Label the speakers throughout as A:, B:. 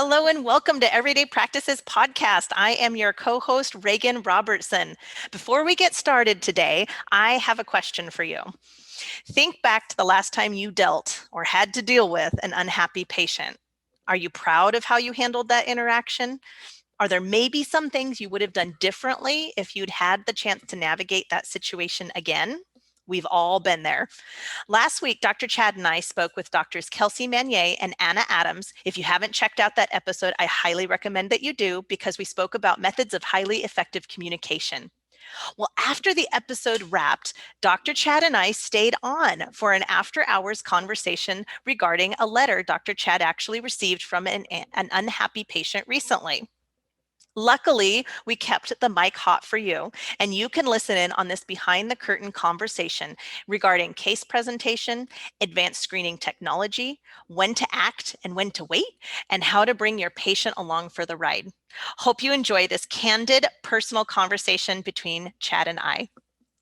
A: Hello and welcome to Everyday Practices Podcast. I am your co-host, Reagan Robertson. Before we get started today, I have a question for you. Think back to the last time you dealt or had to deal with an unhappy patient. Are you proud of how you handled that interaction? Are there maybe some things you would have done differently if you'd had the chance to navigate that situation again? We've all been there. Last week, Dr. Chad and I spoke with Doctors Kelsey Manier and Anna Adams. If you haven't checked out that episode, I highly recommend that you do because we spoke about methods of highly effective communication. Well, after the episode wrapped, Dr. Chad and I stayed on for an after-hours conversation regarding a letter Dr. Chad actually received from an unhappy patient recently. Luckily, we kept the mic hot for you, and you can listen in on this behind the curtain conversation regarding case presentation, advanced screening technology, when to act and when to wait, and how to bring your patient along for the ride. Hope you enjoy this candid, personal conversation between Chad and I.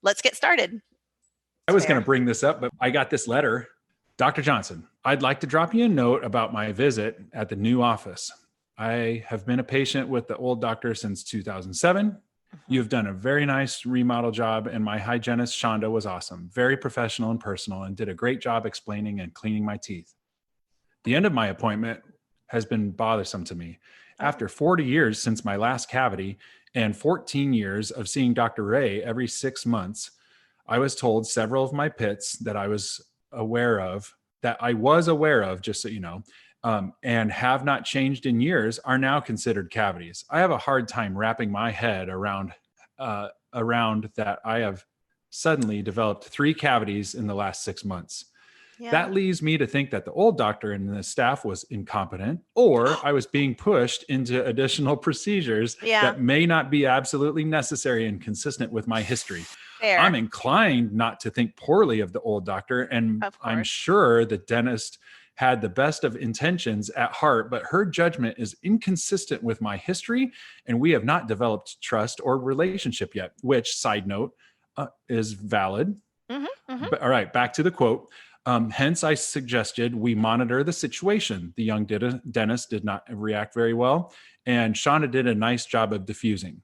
A: Let's get started.
B: I was going to bring this up, but I got this letter. Dr. Johnson, I'd like to drop you a note about my visit at the new office. I have been a patient with the old doctor since 2007. You've done a very nice remodel job, and my hygienist, Shonda, was awesome, very professional and personal, and did a great job explaining and cleaning my teeth. The end of my appointment has been bothersome to me. After 40 years since my last cavity and 14 years of seeing Dr. Ray every 6 months, I was told several of my pits that I was aware of, just so you know, and have not changed in years, are now considered cavities. I have a hard time wrapping my head around that. I have suddenly developed 3 cavities in the last 6 months. Yeah. That leads me to think that the old doctor and the staff was incompetent, or I was being pushed into additional procedures that may not be absolutely necessary and consistent with my history.
A: Fair.
B: I'm inclined not to think poorly of the old doctor, and I'm sure the dentist had the best of intentions at heart, but her judgment is inconsistent with my history, and we have not developed trust or relationship yet, which, side note, is valid. But, all right, back to the quote. Hence, I suggested we monitor the situation. The young dentist did not react very well, and Shonda did a nice job of diffusing.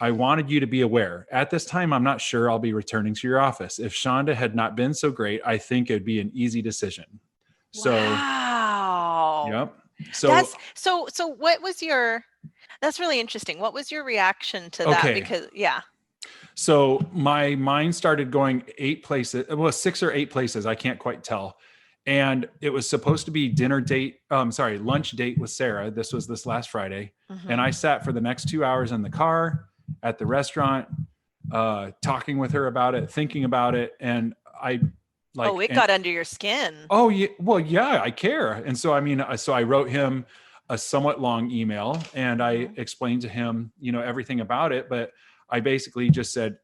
B: I wanted you to be aware. At this time, I'm not sure I'll be returning to your office. If Shonda had not been so great, I think it'd be an easy decision. So,
A: wow.
B: Yep.
A: So what was that's really interesting. What was your reaction to that? Because,
B: So my mind started going 8 places, well, 6 or 8 places. I can't quite tell. And it was supposed to be lunch date with Sarah. This was this last Friday. And I sat for the next 2 hours in the car at the restaurant, talking with her about it, thinking about it. And it
A: got under your skin.
B: Oh, yeah. Well, yeah, I care. And so, I wrote him a somewhat long email, and I explained to him, everything about it. But I basically just said,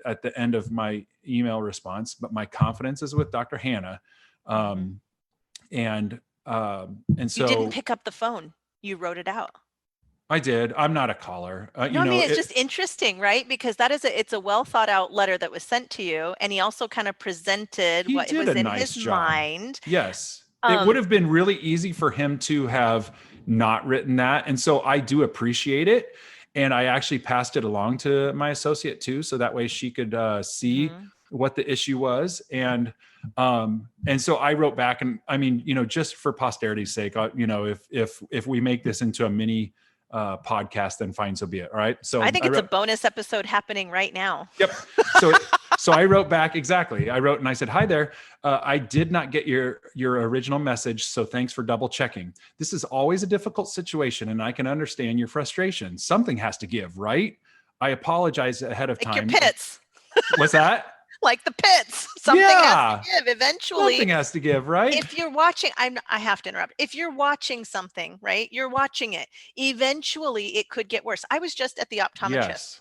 B: at the end of my email response, but my confidence is with Dr. Hannah. And so
A: you didn't pick up the phone. You wrote it out.
B: I did. I'm not a caller.
A: It's just interesting, right? Because it's a well thought out letter that was sent to you. And he also kind of presented what was in his mind.
B: Yes. It would have been really easy for him to have not written that. And so I do appreciate it. And I actually passed it along to my associate too. So that way she could see what the issue was. And so I wrote back, and just for posterity's sake, if we make this into a mini podcast, then fine, so be it. All right. So
A: I think it's a bonus episode happening right now.
B: Yep. So I wrote back. Exactly. I wrote and I said, hi there. I did not get your original message. So thanks for double checking. This is always a difficult situation, and I can understand your frustration. Something has to give, right? I apologize ahead of time.
A: Like your pits.
B: What's that?
A: Like the pits. Something has to give eventually.
B: Something has to give, right?
A: If you're watching, I have to interrupt. If you're watching something, right? You're watching it. Eventually it could get worse. I was just at the optometrist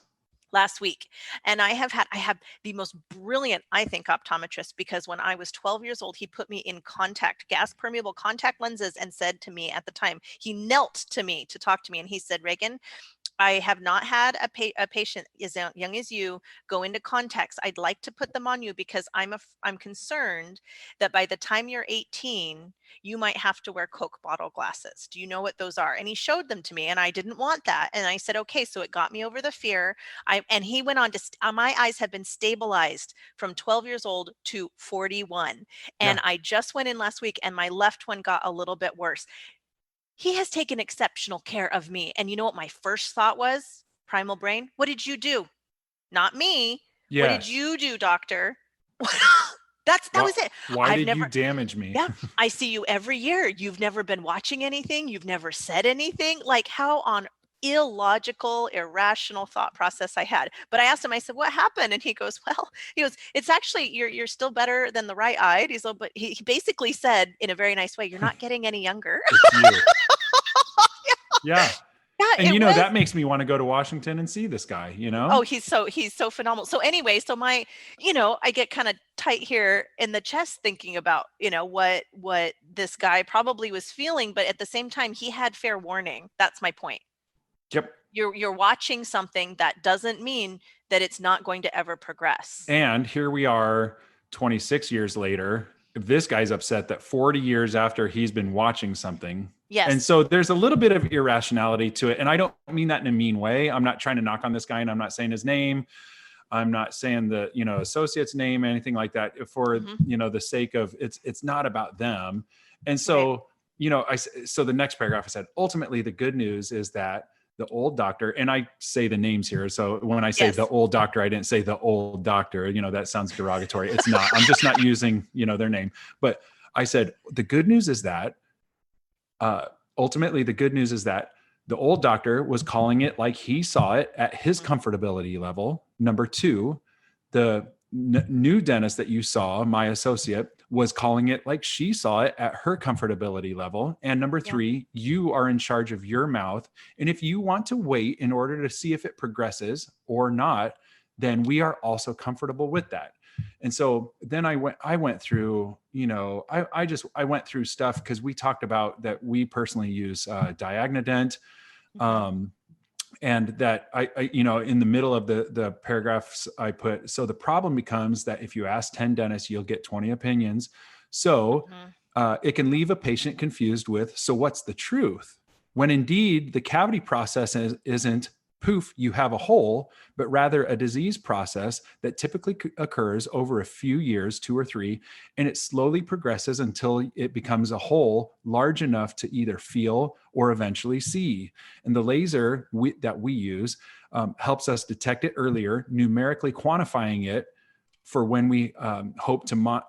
A: last week, and I have the most brilliant, I think, optometrist, because when I was 12 years old, he put me in gas permeable contact lenses and said to me at the time, he knelt to me to talk to me, and he said, Reagan, I have not had a patient as young as you go into context. I'd like to put them on you because I'm concerned that by the time you're 18, you might have to wear Coke bottle glasses. Do you know what those are? And he showed them to me, and I didn't want that. And I said, okay, so it got me over the fear. And he went on to, my eyes have been stabilized from 12 years old to 41. And
B: Yeah.
A: I just went in last week, and my left one got a little bit worse. He has taken exceptional care of me. And you know what my first thought was? Primal brain, what did you do? Not me. What did
B: Yes.
A: you do, doctor? That was it.
B: Why
A: I've
B: did you
A: never,
B: damage me?
A: yeah, I see you every year. You've never been watching anything. You've never said anything. Like, how on illogical, irrational thought process I had. But I asked him, I said, what happened? And he goes, well, it's actually, you're still better than the right-eyed. He's like, but he basically said in a very nice way, you're not getting any younger.
B: It's you. Yeah.
A: Yeah,
B: And
A: it was.
B: that makes me want to go to Washington and see this guy,
A: Oh, he's so phenomenal. So anyway, so my, I get kind of tight here in the chest thinking about, what this guy probably was feeling, but at the same time, he had fair warning. That's my point.
B: Yep.
A: You're watching something that doesn't mean that it's not going to ever progress.
B: And here we are 26 years later. If this guy's upset that 40 years after he's been watching something.
A: Yes.
B: And so there's a little bit of irrationality to it. And I don't mean that in a mean way. I'm not trying to knock on this guy, and I'm not saying his name. I'm not saying the, associate's name, anything like that for, the sake of it's not about them. And so, right. So the next paragraph I said, ultimately the good news is that the old doctor, and I say the names here. So when I say yes. The old doctor, I didn't say the old doctor, that sounds derogatory. It's not, I'm just not using, their name, but I said, the good news is that, ultimately the good news is that the old doctor was calling it like he saw it at his comfortability level. Number two, the new dentist that you saw, my associate, was calling it like she saw it at her comfortability level. And number three, you are in charge of your mouth. And if you want to wait in order to see if it progresses or not, then we are also comfortable with that. And so then I went through, I went through stuff because we talked about that we personally use Diagnodent. And that I in the middle of the paragraphs I put, so the problem becomes that if you ask 10 dentists, you'll get 20 opinions. So it can leave a patient confused with, so what's the truth? When indeed the cavity process isn't poof, you have a hole, but rather a disease process that typically occurs over a few years, 2 or 3, and it slowly progresses until it becomes a hole large enough to either feel or eventually see. And the laser that we use helps us detect it earlier, numerically quantifying it for when we hope to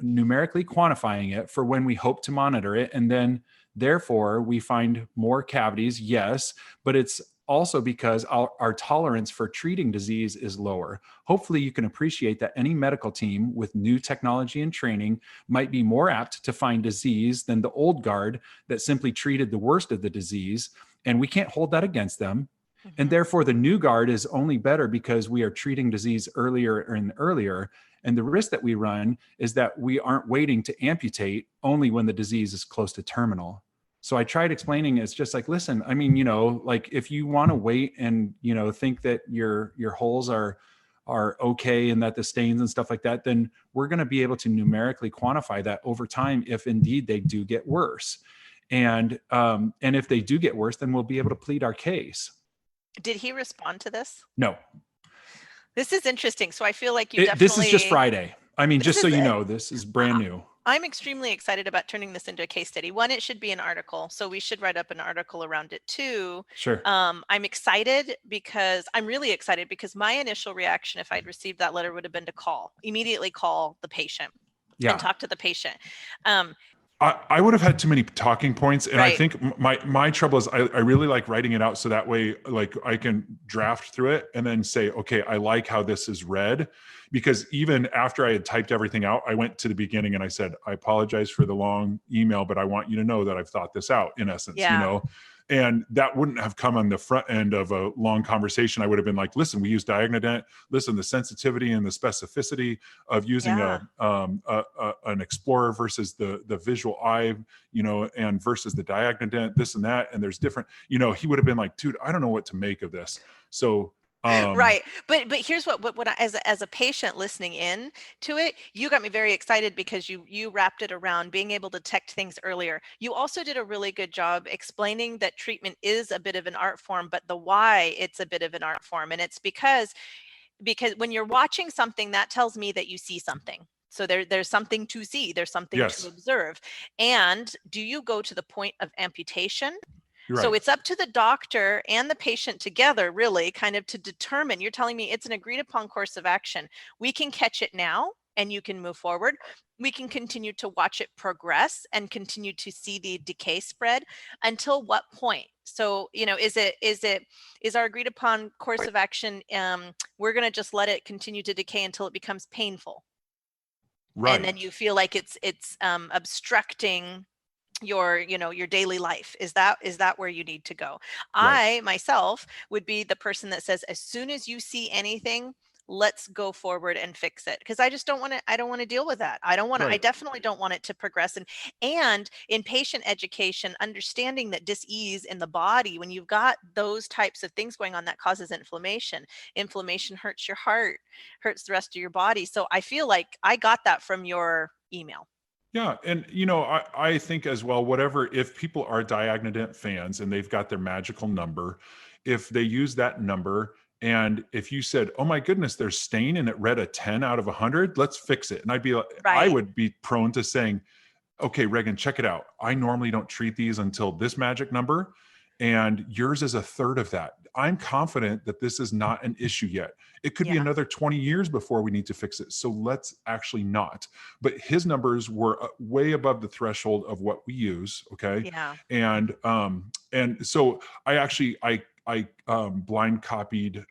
B: numerically quantifying it for when we hope to monitor it. And then therefore we find more cavities, yes, but it's also because our tolerance for treating disease is lower. Hopefully you can appreciate that any medical team with new technology and training might be more apt to find disease than the old guard that simply treated the worst of the disease. And we can't hold that against them. And therefore the new guard is only better because we are treating disease earlier and earlier. And the risk that we run is that we aren't waiting to amputate only when the disease is close to terminal. So I tried explaining, it's just like, listen, I mean, like if you want to wait and, think that your holes are okay and that the stains and stuff like that, then we're going to be able to numerically quantify that over time if indeed they do get worse. And if they do get worse, then we'll be able to plead our case.
A: Did he respond to this?
B: No.
A: This is interesting. So I feel like you definitely...
B: This is just Friday. I mean, just so you know, this is brand new.
A: I'm extremely excited about turning this into a case study. One, it should be an article. So we should write up an article around it too.
B: Sure.
A: I'm really excited because my initial reaction, if I'd received that letter, would have been to immediately call the patient and talk to the patient.
C: I would have had too many talking points. And
A: right.
C: I think my trouble is I really like writing it out so that way, like I can draft through it and then say, okay, I like how this is read. Because even after I had typed everything out, I went to the beginning and I said, I apologize for the long email, but I want you to know that I've thought this out in essence, And that wouldn't have come on the front end of a long conversation. I would have been like, listen, we use Diagnodent. Listen, the sensitivity and the specificity of using an Explorer versus the visual eye, and versus the Diagnodent, this and that. And there's different, he would have been like, dude, I don't know what to make of this. So
A: right. But here's what I, as a patient listening in to it, you got me very excited because you wrapped it around being able to detect things earlier. You also did a really good job explaining that treatment is a bit of an art form, but the why it's a bit of an art form. And it's because when you're watching something, that tells me that you see something. So there's something to see, there's something
C: Yes.
A: to observe. And do you go to the point of amputation?
C: You're
A: So
C: right.
A: it's up to the doctor and the patient together, really, kind of to determine. You're telling me it's an agreed upon course of action. We can catch it now and you can move forward. We can continue to watch it progress and continue to see the decay spread until what point? So, is our agreed upon course of action, we're going to just let it continue to decay until it becomes painful.
C: Right.
A: And then you feel like it's obstructing your daily life. Is that where you need to go?
C: Right.
A: I myself would be the person that says, as soon as you see anything, let's go forward and fix it, because I don't want to deal with that. I
C: Right.
A: definitely don't want it to progress. And in patient education, understanding that dis-ease in the body, when you've got those types of things going on, that causes inflammation. Inflammation hurts your heart, hurts the rest of your body. So I feel like I got that from your email.
C: Yeah. And, I think as well, if people are Diagnodent fans and they've got their magical number, if they use that number, and if you said, oh my goodness, there's stain and it read a 10 out of 100, let's fix it. And I
A: Right.
C: would be prone to saying, okay, Reagan, check it out. I normally don't treat these until this magic number, and yours is a third of that. I'm confident that this is not an issue yet. It could be
A: Yeah.
C: another 20 years before we need to fix it. So let's actually not. But his numbers were way above the threshold of what we use. Okay.
A: Yeah.
C: And so I blind copied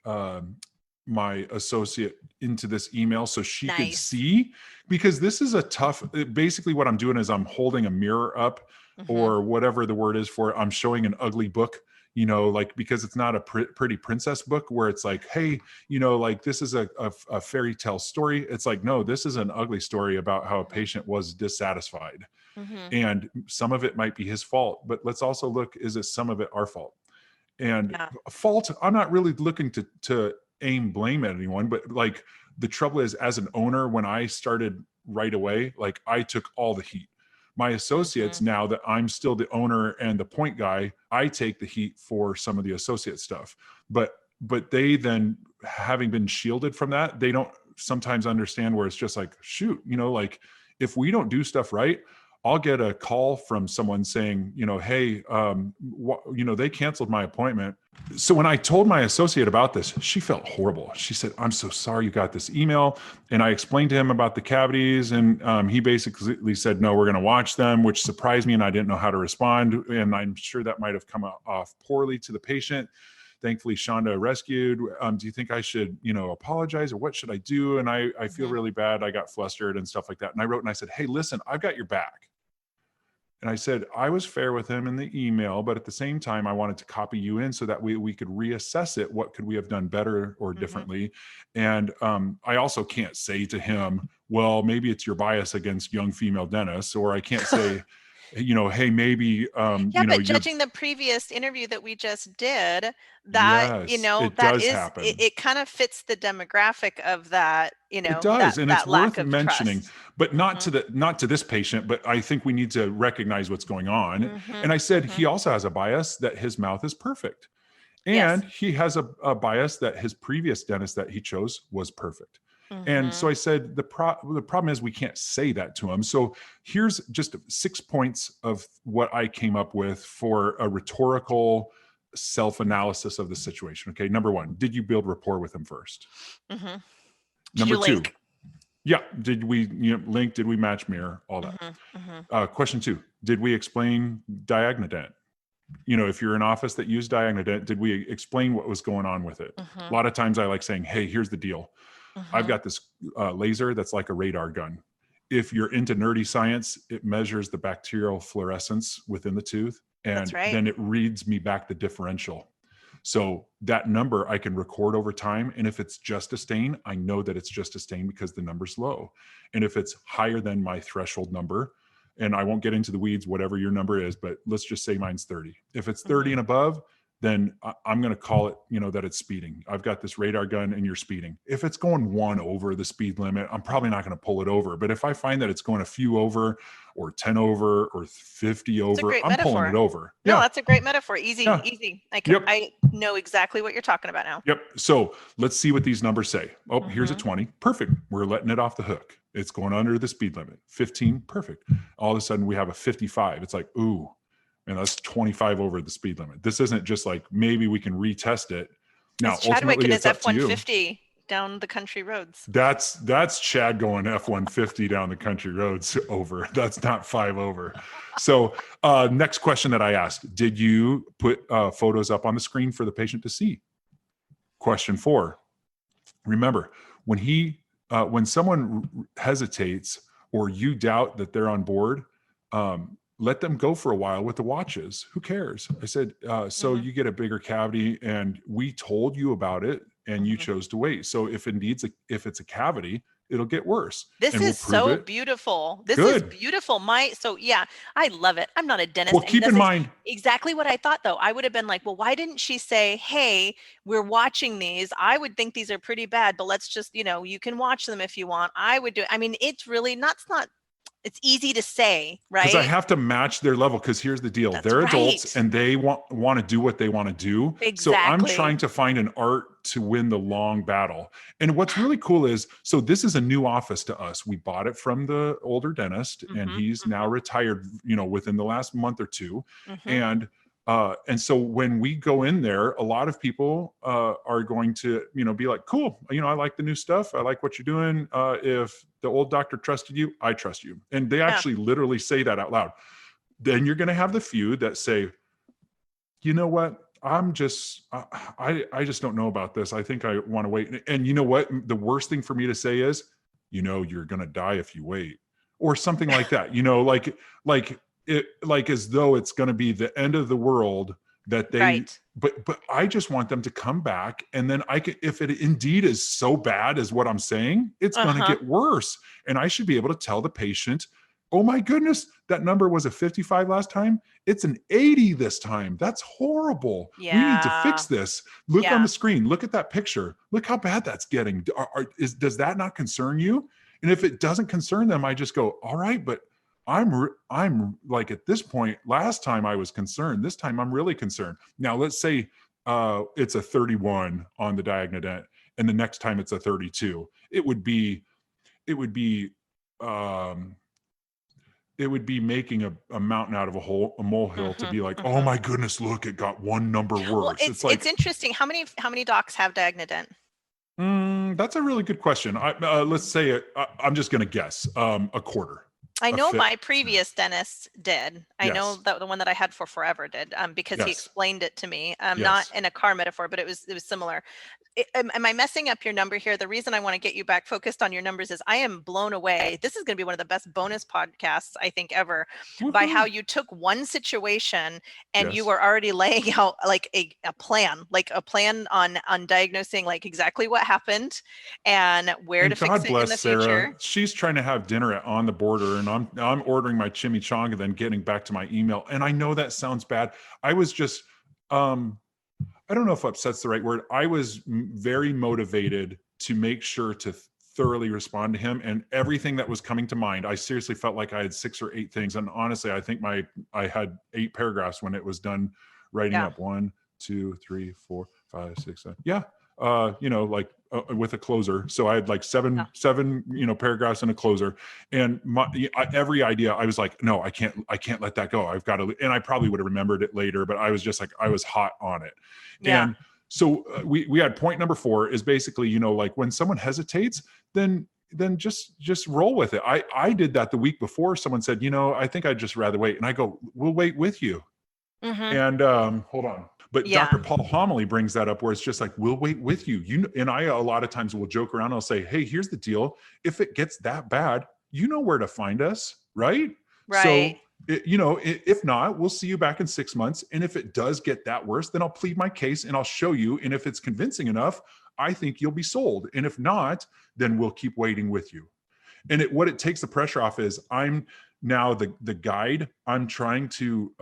C: my associate into this email so she could
A: Nice.
C: see, because this is a tough, basically what I'm doing is I'm holding a mirror up, or whatever the word is for it. I'm showing an ugly book, because it's not a pretty princess book where it's like, hey, this is a fairy tale story. It's like, no, this is an ugly story about how a patient was dissatisfied. And some of it might be his fault, but let's also look, is it some of it our fault? And
A: Yeah.
C: fault, I'm not really looking to aim blame at anyone, but like the trouble is, as an owner, when I started right away, like I took all the heat. My associates, now that I'm still the owner and the point guy, I take the heat for some of the associate stuff. But they then, having been shielded from that, they don't sometimes understand where it's just like, shoot, like if we don't do stuff right, I'll get a call from someone saying, hey, they canceled my appointment. So when I told my associate about this, she felt horrible. She said, I'm so sorry you got this email. And I explained to him about the cavities. And he basically said, no, we're going to watch them, which surprised me. And I didn't know how to respond. And I'm sure that might have come off poorly to the patient. Thankfully, Shonda rescued. Do you think I should, apologize, or what should I do? And I feel really bad. I got flustered and stuff like that. And I wrote and I said, hey, listen, I've got your back. And I said, I was fair with him in the email, but at the same time, I wanted to copy you in so that we could reassess it. What could we have done better or differently? And I also can't say to him, well, maybe it's your bias against young female dentists, or I can't say, hey, maybe,
A: but judging the previous interview that we just did, that,
C: yes, it
A: that
C: does
A: is,
C: happen.
A: it kind of fits the demographic of that,
C: It does,
A: that,
C: and
A: that
C: it's
A: lack
C: worth
A: of
C: mentioning,
A: trust.
C: but not to this patient. But I think we need to recognize what's going on. And I said he also has a bias that his mouth is perfect, and he has a bias that his previous dentist that he chose was perfect. And so I said the problem is we can't say that to him. So here's just 6 points of what I came up with for a rhetorical self-analysis of the situation. Okay, number 1, did you build rapport with him first? Number 2,
A: link?
C: yeah, did we link? Did we match mirror? All that. Question 2, did we explain Diagnodent? If you're an office that used Diagnodent, did we explain what was going on with it? A lot of times I like saying, hey, here's the deal. I've got this laser that's like a radar gun. If you're into nerdy science, it measures the bacterial fluorescence within the tooth.
A: That's
C: and
A: right.
C: then it reads me back the differential. So that number I can record over time. And if it's just a stain, I know that it's just a stain because the number's low. And if it's higher than my threshold number, and I won't get into the weeds, whatever your number is, but let's just say mine's 30. If it's 30 and above, then I'm going to call it, that it's speeding. I've got this radar gun and you're speeding. If it's going 1 over the speed limit, I'm probably not going to pull it over. But if I find that it's going a few over or 10 over or 50 over, I'm pulling it over.
A: No, that's a great metaphor. Easy,
C: Yeah.
A: easy.
C: Yep.
A: I know exactly what you're talking about now.
C: Yep. So let's see what these numbers say. Oh, here's a 20. Perfect. We're letting it off the hook. It's going under the speed limit. 15. Perfect. All of a sudden we have a 55. It's like, ooh, and that's 25 over the speed limit. This isn't just like, maybe we can retest it. Now,
A: it's Chadwick
C: ultimately,
A: and
C: it's
A: his
C: up to you.
A: F-150 down the country roads.
C: That's Chad going F-150 down the country roads over. That's not 5 over. So next question that I asked, did you put photos up on the screen for the patient to see? Question 4, remember, when someone hesitates or you doubt that they're on board, let them go for a while with the watches. Who cares? I said, so you get a bigger cavity and we told you about it and you chose to wait. So if it's a cavity, it'll get worse.
A: This is so beautiful. This is beautiful. I love it. I'm not a dentist.
C: Well, keep in mind
A: exactly what I thought though. I would have been like, well, why didn't she say, hey, we're watching these. I would think these are pretty bad, but let's just, you can watch them if you want. I would do it. I mean, it's really it's easy to say, right?
C: Because I have to match their level. Because here's the deal. They're adults and they want to do what they want to do.
A: Exactly.
C: So I'm trying to find an art to win the long battle. And what's really cool is, so this is a new office to us. We bought it from the older dentist and he's now retired, within the last month or two. And so when we go in there, a lot of people are going to, be like, cool, I like the new stuff. I like what you're doing. If the old doctor trusted you, I trust you. And they actually literally say that out loud. Then you're going to have the few that say, you know what? I just don't know about this. I think I want to wait. And you know what? The worst thing for me to say is, you're going to die if you wait, or something like that, like as though it's going to be the end of the world that they, but I just want them to come back. And then if it indeed is so bad as what I'm saying, it's going to get worse. And I should be able to tell the patient, oh my goodness, that number was a 55 last time. It's an 80 this time. That's horrible.
A: Yeah.
C: We need to fix this. Look on the screen. Look at that picture. Look how bad that's getting. Does that not concern you? And if it doesn't concern them, I just go, all right, but I'm like, at this point, last time I was concerned, this time I'm really concerned. Now let's say it's a 31 on the Diagnodent and the next time it's a 32. It would be making a mountain out of a molehill to be like, oh my goodness, look, it got one number worse.
A: Well, it's interesting. How many docs have Diagnodent?
C: That's a really good question. Let's say I'm just going to guess a quarter.
A: I know my previous dentist did. I know that the one that I had for forever did, because he explained it to me. Not in a car metaphor, but it was similar. Am I messing up your number here? The reason I want to get you back focused on your numbers is I am blown away. This is going to be one of the best bonus podcasts I think ever, by how you took one situation and you were already laying out like a plan on diagnosing like exactly what happened and where to fix it in the future.
C: Sarah. She's trying to have dinner On the Border, and I'm ordering my chimichanga, then getting back to my email. And I know that sounds bad. I was just I don't know if upset's the right word. I was very motivated to make sure to thoroughly respond to him, and everything that was coming to mind. I seriously felt like I had 6 or 8 things. And honestly, I think I had 8 paragraphs when it was done writing up. 1, 2, 3, 4, 5, 6, 7. Yeah. With a closer. So I had like seven, paragraphs and a closer, and every idea I was like, no, I can't let that go. I've got to, and I probably would have remembered it later, but I was just like, I was hot on it. Yeah. And so we had point number 4 is basically, like when someone hesitates, then just roll with it. I did that the week before. Someone said, I think I'd just rather wait. And I go, we'll wait with you. And hold on. But Dr. Paul Homily brings that up where it's just like, we'll wait with you. And I, a lot of times will joke around. I'll say, hey, here's the deal. If it gets that bad, you know where to find us. Right.
A: Right.
C: If not, we'll see you back in 6 months. And if it does get that worse, then I'll plead my case and I'll show you. And if it's convincing enough, I think you'll be sold. And if not, then we'll keep waiting with you. And what it takes the pressure off is I'm now the guide. I'm trying to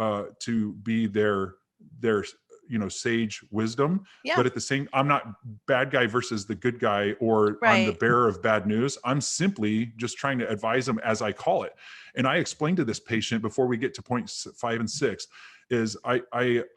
C: be their sage wisdom,
A: Yeah.
C: but at the same, I'm not bad guy versus the good guy, or I'm the
A: Right.
C: bearer of bad news. I'm simply just trying to advise them as I call it. And I explained to this patient before we get to point 5 and 6 is I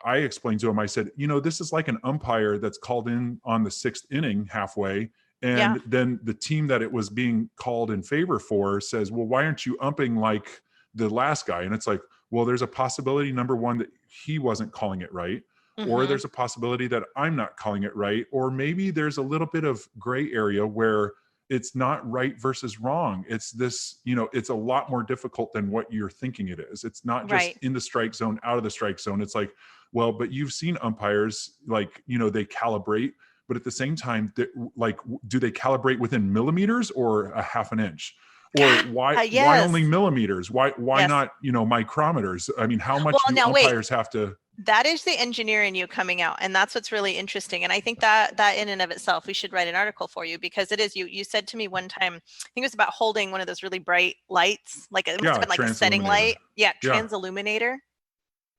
C: explained to him, I said, this is like an umpire that's called in on the 6th inning halfway.
A: Yeah.
C: And then the team that it was being called in favor for says, well, why aren't you umping like the last guy? And it's like, well, there's a possibility, number one, that he wasn't calling it right. Or
A: Mhm.
C: there's a possibility that I'm not calling it right. Or maybe there's a little bit of gray area where it's not right versus wrong. It's this, it's a lot more difficult than what you're thinking it is. It's not just
A: Right.
C: in the strike zone, out of the strike zone. It's like, well, but you've seen umpires, like, they calibrate, but at the same time, like, do they calibrate within millimeters or a half an inch? Or why
A: Yes.
C: only millimeters? Why
A: Yes.
C: not, micrometers? I mean, how much
A: Well,
C: do
A: now wait.
C: umpires have to?
A: That is the engineer in you coming out, and that's what's really interesting. And I think that in and of itself, we should write an article for you, because it is you said to me one time, I think it was about holding one of those really bright lights, like it must have been like a setting light. Yeah, transilluminator.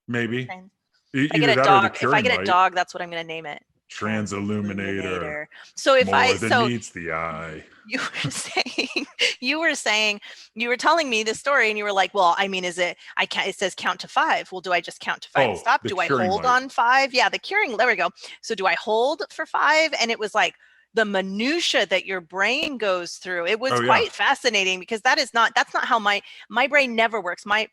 C: Maybe.
A: Trans-
C: Either
A: If I get a
C: that or the
A: dog,
C: curing light.
A: that's what I'm going to name it.
C: Transilluminator.
A: So if
C: More than meets the eye.
A: you were saying, you were telling me this story, and you were like, well, I mean, it says count to 5. Well, do I just count to 5 and stop? Do I hold on 5? Yeah, the curing, there we go. So do I hold for 5? And it was like the minutia that your brain goes through. It was quite fascinating, because that's not how my brain never works. My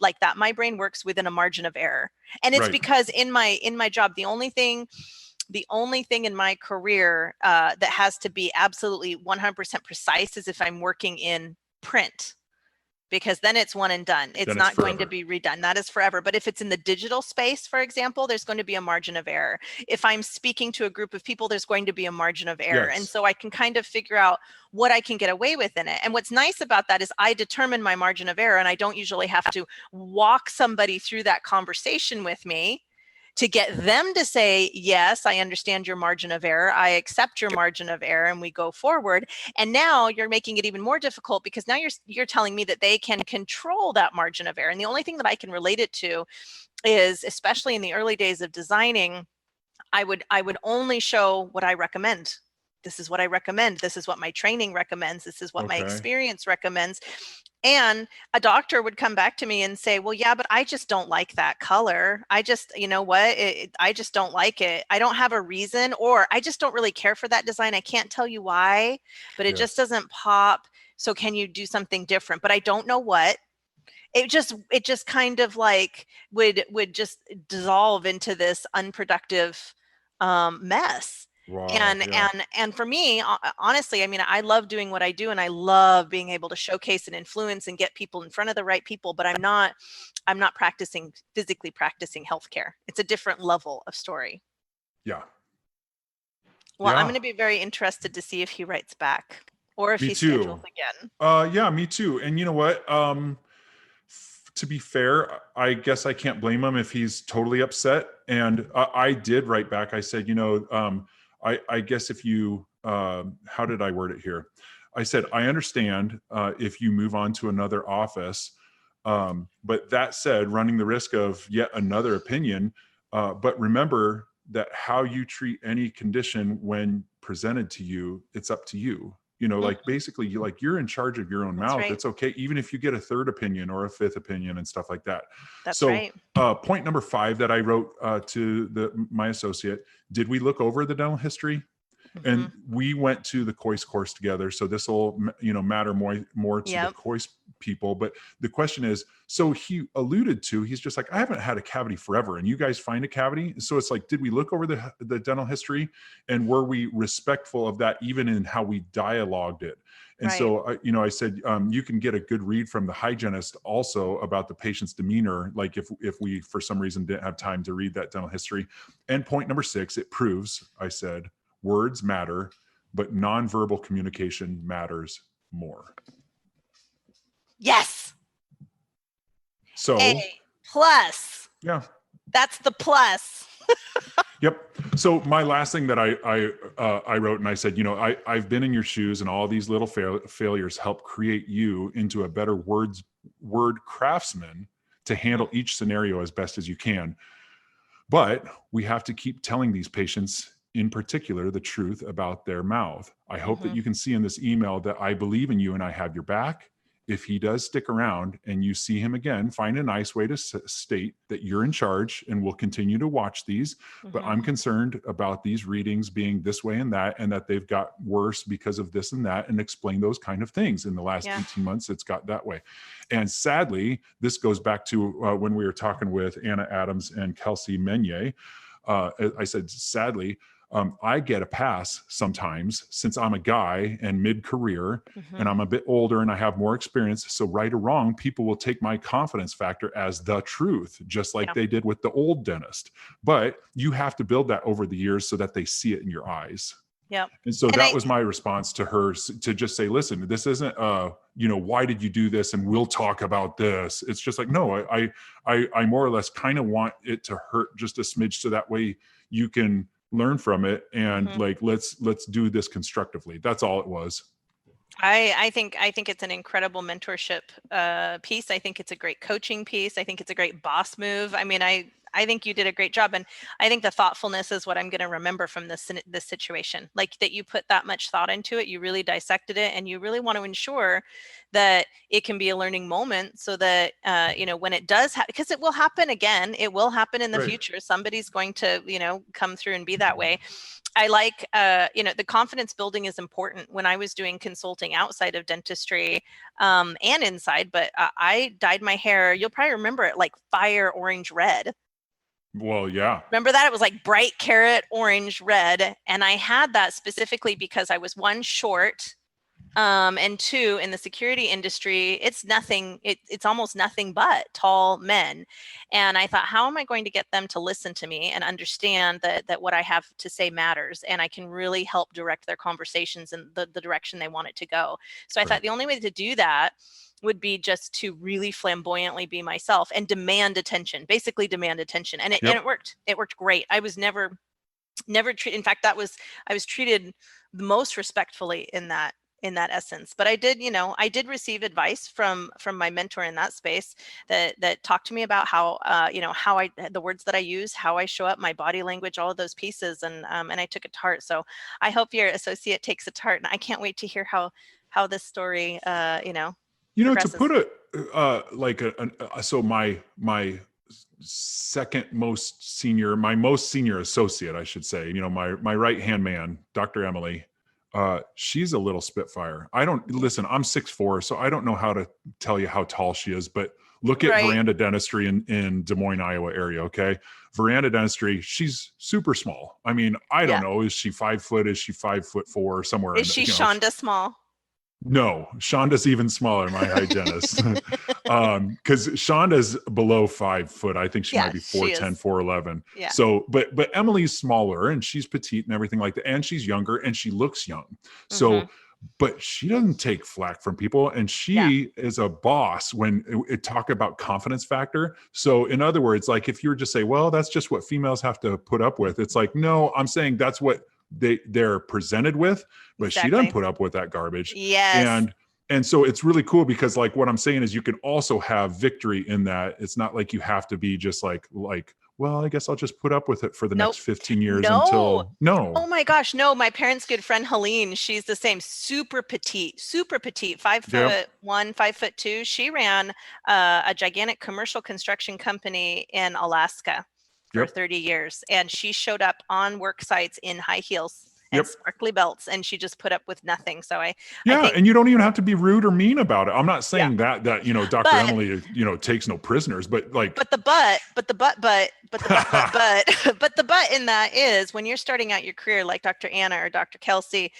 A: brain works within a margin of error. And it's because in my job, the only thing in my career that has to be absolutely 100% precise is if I'm working in print, because then it's one and done. It's not going to be redone. That is forever. But if it's in the digital space, for example, there's going to be a margin of error. If I'm speaking to a group of people, there's going to be a margin of error.
C: Yes.
A: And so I can kind of figure out what I can get away with in it. And what's nice about that is I determine my margin of error, and I don't usually have to walk somebody through that conversation with me to get them to say, yes, I understand your margin of error. I accept your margin of error, and we go forward. And now you're making it even more difficult, because now you're telling me that they can control that margin of error. And the only thing that I can relate it to is, especially in the early days of designing, I would only show what I recommend. This is what I recommend. This is what my training recommends. This is what my experience recommends. And a doctor would come back to me and say, well, yeah, but I just don't like that color. I just, I just don't like it. I don't have a reason, or I just don't really care for that design. I can't tell you why, but it just doesn't pop. So can you do something different? But I don't know what. It just kind of like would just dissolve into this unproductive mess.
C: Wow,
A: and for me, honestly, I mean, I love doing what I do, and I love being able to showcase and influence and get people in front of the right people, but I'm not physically practicing healthcare. It's a different level of story.
C: Yeah.
A: Well, I'm going to be very interested to see if he writes back, or if he schedules again.
C: Yeah, me too. And you know what? To be fair, I guess I can't blame him if he's totally upset. And I did write back. I said, I guess if you, how did I word it here? I said, I understand if you move on to another office, but that said, running the risk of yet another opinion. But remember that how you treat any condition when presented to you, it's up to you. Like basically you're in charge of your own mouth.
A: Right.
C: It's okay. Even if you get a 3rd opinion or a 5th opinion and stuff like that.
A: That's
C: so,
A: right.
C: Point number 5 that I wrote to my associate, did we look over the dental history? And we went to the COIS course together. So this will, matter more to the COIS people. But the question is, so he alluded to, he's just like, I haven't had a cavity forever. And you guys find a cavity. So it's like, did we look over the dental history? And were we respectful of that, even in how we dialogued it? And so, I said, you can get a good read from the hygienist also about the patient's demeanor. Like if we, for some reason, didn't have time to read that dental history. And point number 6, it proves, I said, words matter, but nonverbal communication matters more.
A: Yes.
C: So
A: A plus.
C: yeah.
A: That's the plus.
C: Yep. So my last thing that I wrote, and I said, I've been in your shoes, and all these little failures help create you into a better word craftsman to handle each scenario as best as you can. But we have to keep telling these patients, in particular, the truth about their mouth. I hope that you can see in this email that I believe in you and I have your back. If he does stick around and you see him again, find a nice way to state that you're in charge and will continue to watch these. But I'm concerned about these readings being this way and that they've got worse because of this and that, and explain those kind of things. In the last 18 months, it's got that way. And sadly, this goes back to when we were talking with Anna Adams and Kelsey Menier. I said, sadly, I get a pass sometimes since I'm a guy and mid-career and I'm a bit older and I have more experience. So right or wrong, people will take my confidence factor as the truth, just like they did with the old dentist. But you have to build that over the years so that they see it in your eyes.
A: Yep.
C: And so that was my response to her, to just say, listen, this isn't, why did you do this? And we'll talk about this. It's just like, no, I more or less kind of want it to hurt just a smidge so that way you can learn from it and let's do this constructively. That's all it was.
A: I think it's an incredible mentorship piece. I think it's a great coaching piece. I think it's a great boss move. I mean, I think you did a great job, and I think the thoughtfulness is what I'm going to remember from this situation. Like that you put that much thought into it, you really dissected it, and you really want to ensure that it can be a learning moment, so that when it does, because it will happen again, it will happen in the future. Somebody's going to come through and be that way. I like, the confidence building is important. When I was doing consulting outside of dentistry and inside, but I dyed my hair, you'll probably remember it, like fire orange red.
C: Well, yeah.
A: Remember that? It was like bright carrot orange red. And I had that specifically because I was, one, short, and two, in the security industry, it's almost nothing but tall men. And I thought, how am I going to get them to listen to me and understand that what I have to say matters, and I can really help direct their conversations in the direction they want it to go. So I thought the only way to do that would be just to really flamboyantly be myself and demand attention, basically demand attention. And it worked. It worked great. I was never treated. In fact, I was treated the most respectfully in that essence. But I did receive advice from my mentor in that space that talked to me about how the words that I use, how I show up, my body language, all of those pieces, and I took it to heart. So I hope your associate takes it to heart, and I can't wait to hear how this story progresses.
C: To put it so my most senior associate, I should say, my right hand man, Dr. Emily, she's a little spitfire. I'm 6'4", so I don't know how to tell you how tall she is, but look at Veranda Dentistry in Des Moines, Iowa area. Okay. Veranda Dentistry, she's super small. I mean, I don't know. Is she 5 foot? Is she 5'4" somewhere?
A: Is she Shonda small?
C: No, Shonda's even smaller, my hygienist. Because Shonda's below 5 foot. I think she might be 4'10", 4'11".
A: Yeah.
C: So, but Emily's smaller and she's petite and everything like that. And she's younger and she looks young. So, but she doesn't take flack from people. And she is a boss when it talk about confidence factor. So in other words, like if you were just say, well, that's just what females have to put up with. It's like, no, I'm saying that's what they're presented with, but she doesn't put up with that garbage.
A: Yes.
C: And so it's really cool because like what I'm saying is you can also have victory in that. It's not like you have to be just like, well, I guess I'll just put up with it for the next 15 years until
A: Oh my gosh. No, my parents' good friend, Helene, she's the same, super petite, 5'1", 5'2". She ran a gigantic commercial construction company in Alaska for 30 years. And she showed up on work sites in high heels and sparkly belts, and she just put up with nothing. So I think,
C: and you don't even have to be rude or mean about it. I'm not saying that Dr. Emily, takes no prisoners, but like, but the
A: but in that is when you're starting out your career, like Dr. Anna or Dr. Kelsey,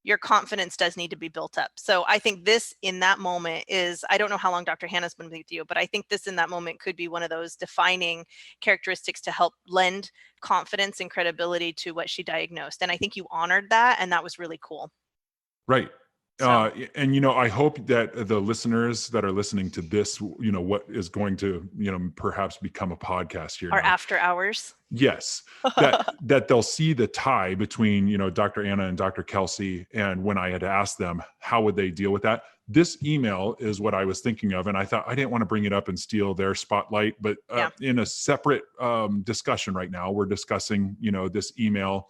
A: your confidence does need to be built up. So I think this in that moment is, I don't know how long Dr. Hannah's been with you, but I think this in that moment could be one of those defining characteristics to help lend confidence and credibility to what she diagnosed. And I think you honored that, and that was really cool.
C: Right.
A: So,
C: And I hope that the listeners that are listening to this, what is going to, perhaps become a podcast here
A: our
C: now.
A: after hours.
C: Yes, that they'll see the tie between, Dr. Anna and Dr. Kelsey. And when I had asked them, how would they deal with that? This email is what I was thinking of. And I thought I didn't want to bring it up and steal their spotlight, but in a separate discussion right now, we're discussing, this email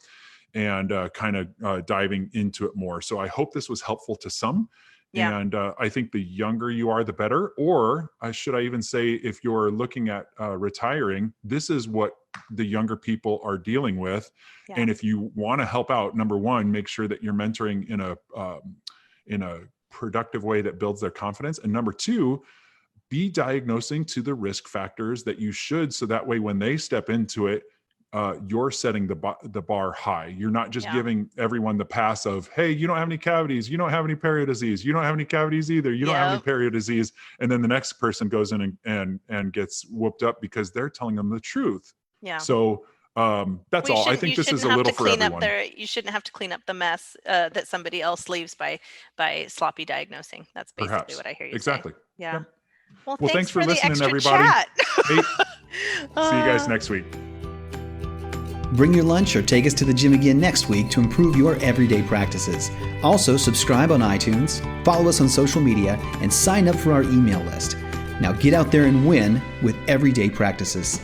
C: and kind of diving into it more. So I hope this was helpful to some.
A: Yeah.
C: And I think the younger you are, the better. Or should I even say, if you're looking at retiring, this is what the younger people are dealing with.
A: Yeah.
C: And if you want to help out, number one, make sure that you're mentoring in a productive way that builds their confidence. And number two, be diagnosing to the risk factors that you should. So that way, when they step into it, you're setting the bar high. You're not just giving everyone the pass of, hey, you don't have any cavities, you don't have any perio disease, you don't have any cavities either, you don't have any perio disease, and then the next person goes in and gets whooped up because they're telling them the truth.
A: Yeah.
C: So that's all. I think this is a little for everyone.
A: You shouldn't have to clean up the mess that somebody else leaves by sloppy diagnosing. That's basically what I hear you
C: exactly.
A: say. Yeah.
C: Well, thanks for
A: the
C: listening,
A: extra
C: everybody.
A: Chat.
C: Hey, see you guys next week.
D: Bring your lunch or take us to the gym again next week to improve your everyday practices. Also, subscribe on iTunes, follow us on social media, and sign up for our email list. Now get out there and win with everyday practices.